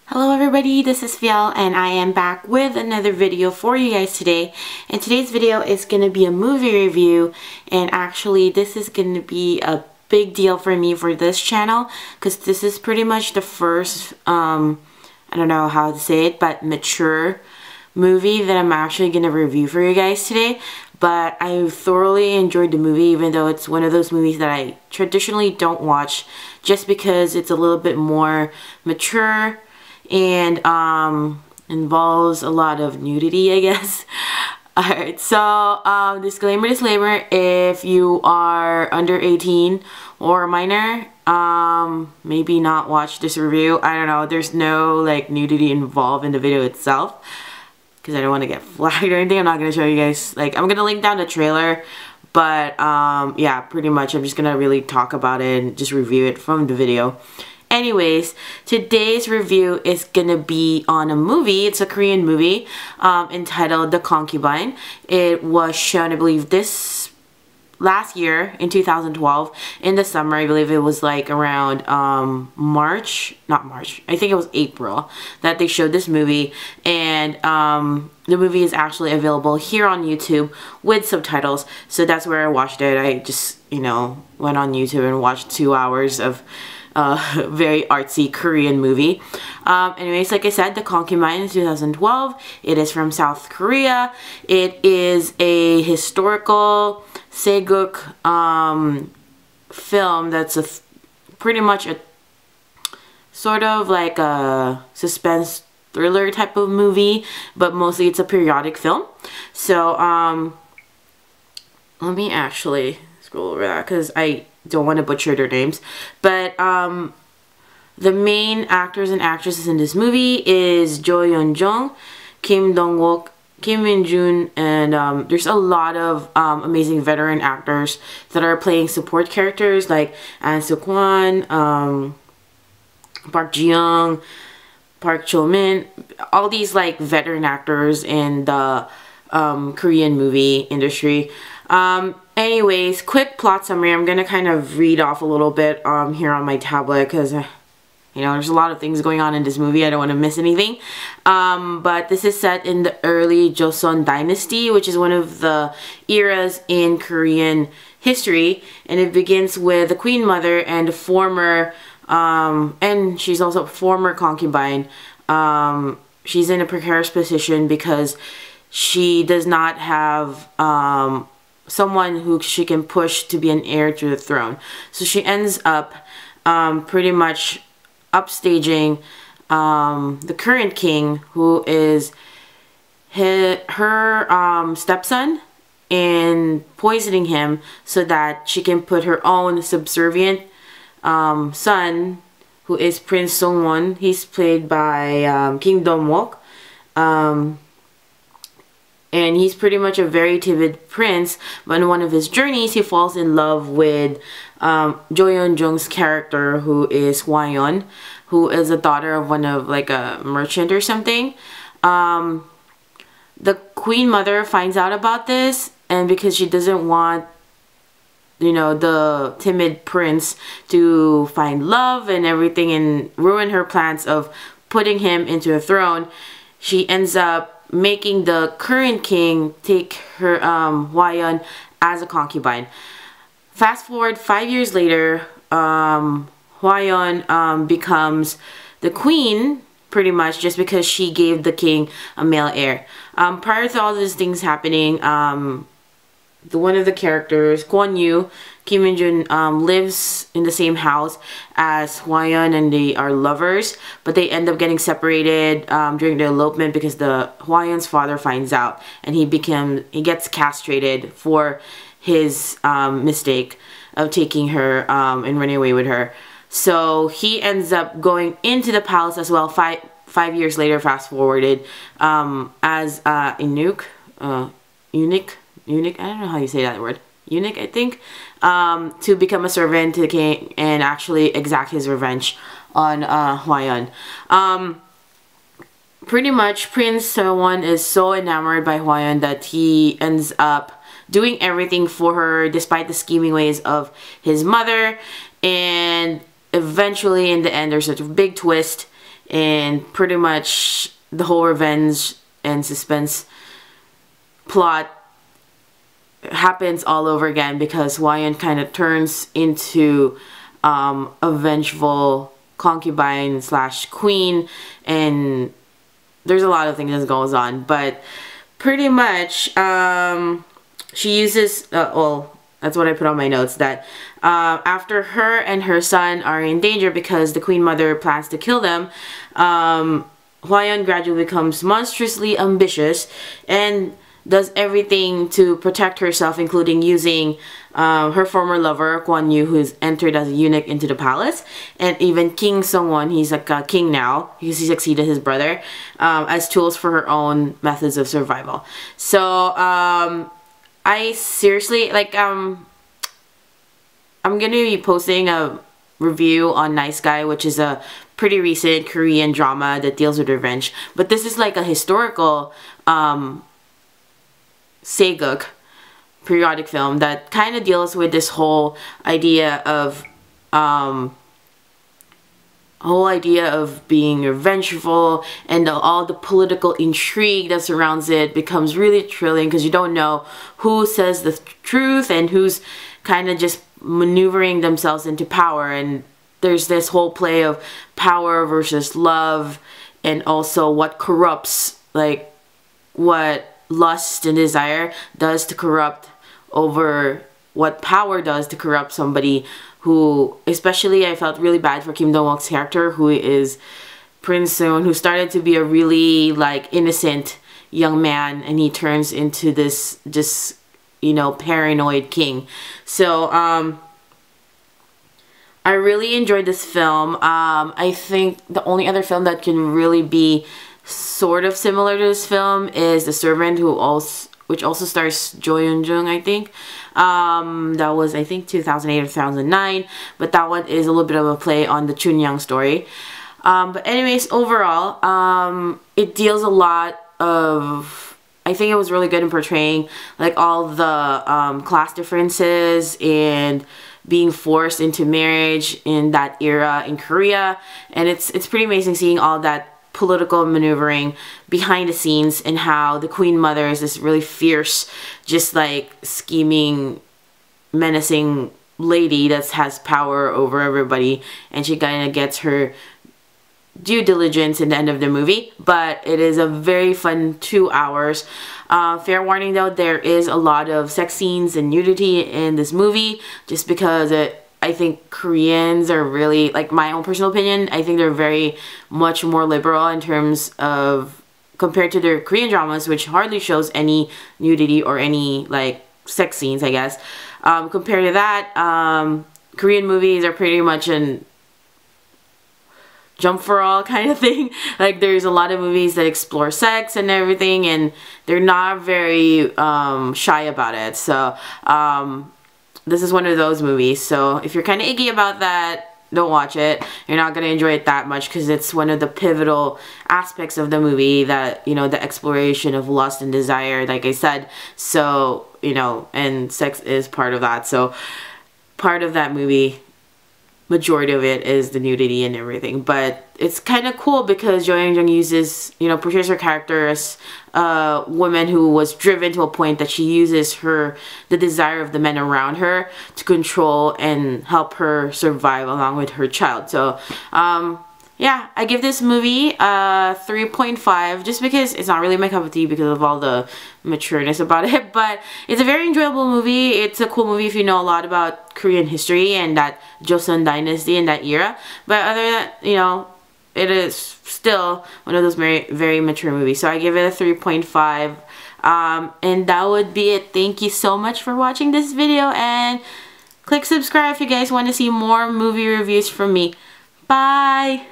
Hello everybody, this is Fiel and I am back with another video for you guys today. And today's video is going to be a movie review, and actually this is going to be a big deal for me for this channel because this is pretty much the first, I don't know how to say it, but mature movie that I'm actually going to review for you guys today. But I thoroughly enjoyed the movie, even though it's one of those movies that I traditionally don't watch just because it's a little bit more mature and involves a lot of nudity, I guess. Alright, so disclaimer, if you are under 18 or a minor, maybe not watch this review. I don't know, there's no like nudity involved in the video itself because I don't want to get flagged or anything. I'm not going to show you guys, like, I'm going to link down the trailer, but yeah, pretty much I'm just going to really talk about it and just review it from the video. Anyways, today's review is gonna be on a movie. It's a Korean movie entitled The Concubine. It was shown, I believe, this last year in 2012 in the summer. I believe it was like around not March, I think it was April that they showed this movie. And the movie is actually available here on YouTube with subtitles, so that's where I watched it. I just, you know, went on YouTube and watched 2 hours of very artsy Korean movie. Anyways, like I said, The Concubine is 2012. It is from South Korea. It is a historical seductive film that's pretty much a sort of like a suspense thriller type of movie, but mostly it's a periodic film. So let me actually scroll over that because I don't want to butcher their names. But the main actors and actresses in this movie is Joseon Dynasty, Kim Dongwook, Min Joon, and there's a lot of amazing veteran actors that are playing support characters like Seongwon, Park Ji-young, Park Cho-min, all these like veteran actors in the Korean movie industry. Anyways, quick plot summary. I'm gonna kind of read off a little bit here on my tablet because you know, there's a lot of things going on in this movie. I don't want to miss anything. But this is set in the early Joseon Dynasty, which is one of the eras in Korean history, and it begins with the Queen Mother and the former and she's also a former concubine. She's in a precarious position because she does not have someone who she can push to be an heir to the throne. So she ends up pretty much upstaging the current king, who is her stepson, and poisoning him so that she can put her own subservient son, who is Prince Seongwon. He's played by King Dongwook. And he's pretty much a very timid prince, but on one of his journeys, he falls in love with Yeo Jeong's character, who is Hwayeon, who is a daughter of one of like a merchant or something. The Queen Mother finds out about this, and because she doesn't want, you know, the timid prince to find love and everything and ruin her plans of putting him into a throne, she ends up making the current king take her Hwayeon as a concubine. Fast forward 5 years later, Hwayeon becomes the queen pretty much just because she gave the king a male heir. Prior to all these things happening, one of the characters, Kwon Yoo, Min Joon, lives in the same house as Hwayeon, and they are lovers, but they end up getting separated during the elopement because the Hwayeon's father finds out, and he gets castrated for his mistake of taking her and running away with her. So he ends up going into the palace as well. Five years later, fast forwarded, as eunuch, I don't know how you say that word, eunuch, I think, to become a servant to the king and actually exact his revenge on Hwayeon. Pretty much Prince Seongwon is so enamored by Hwayeon that he ends up doing everything for her despite the scheming ways of his mother, and eventually in the end there's a big twist, and pretty much the whole revenge and suspense plot happens all over again because Hwayeon kind of turns into a vengeful concubine slash queen, and there's a lot of things that goes on, but pretty much she uses well, that's what I put on my notes, that after her and her son are in danger because the queen mother plans to kill them, Hwayeon gradually becomes monstrously ambitious and does everything to protect herself, including using her former lover, Kwon Yoo, who's entered as a eunuch into the palace, and even King Seongwon, he's like a king now, because he succeeded his brother, as tools for her own methods of survival. So, I seriously, like, I'm gonna be posting a review on Nice Guy, which is a pretty recent Korean drama that deals with revenge, but this is like a historical, seductive periodic film that kind of deals with this whole idea of being revengeful, and all the political intrigue that surrounds it becomes really thrilling because you don't know who says the truth and who's kind of just maneuvering themselves into power, and there's this whole play of power versus love, and also what corrupts, like what lust and desire does to corrupt over what power does to corrupt somebody who, especially I felt really bad for Kim Dongwook's character, who is Prince Soon, who started to be a really like innocent young man, and he turns into this just, you know, paranoid king. So I really enjoyed this film. I think the only other film that can really be sort of similar to this film is The Servant, which also stars Yeo Jeong, I think. That was, I think, 2008 or 2009, but that one is a little bit of a play on the Chunyang story. But anyways, overall, it deals a lot of, I think it was really good in portraying like all the class differences and being forced into marriage in that era in Korea, and it's pretty amazing seeing all that political maneuvering behind the scenes, and how the queen mother is this really fierce, just like scheming, menacing lady that has power over everybody, and she kind of gets her due diligence in the end of the movie. But it is a very fun 2 hours. Fair warning though, there is a lot of sex scenes and nudity in this movie, just because I think Koreans are really, like my own personal opinion, I think they're very much more liberal in terms of, compared to their Korean dramas, which hardly shows any nudity or any like sex scenes, I guess. Compared to that, Korean movies are pretty much an jump for all kind of thing. Like there's a lot of movies that explore sex and everything, and they're not very shy about it. So this is one of those movies, so if you're kind of icky about that, don't watch it. You're not going to enjoy it that much because it's one of the pivotal aspects of the movie, that, you know, the exploration of lust and desire, like I said. So, you know, and sex is part of that. So part of that movie, majority of it is the nudity and everything, but it's kind of cool because Yeo Jeong uses, you know, portrays her character as a woman who was driven to a point that she uses the desire of the men around her to control and help her survive along with her child. So yeah, I give this movie a 3.5 just because it's not really my cup of tea because of all the matureness about it, but it's a very enjoyable movie. It's a cool movie if you know a lot about Korean history and that Joseon Dynasty and that era, but other than that, you know, it is still one of those very, very mature movies. So I give it a 3.5, and that would be it. Thank you so much for watching this video, and click subscribe if you guys want to see more movie reviews from me. Bye!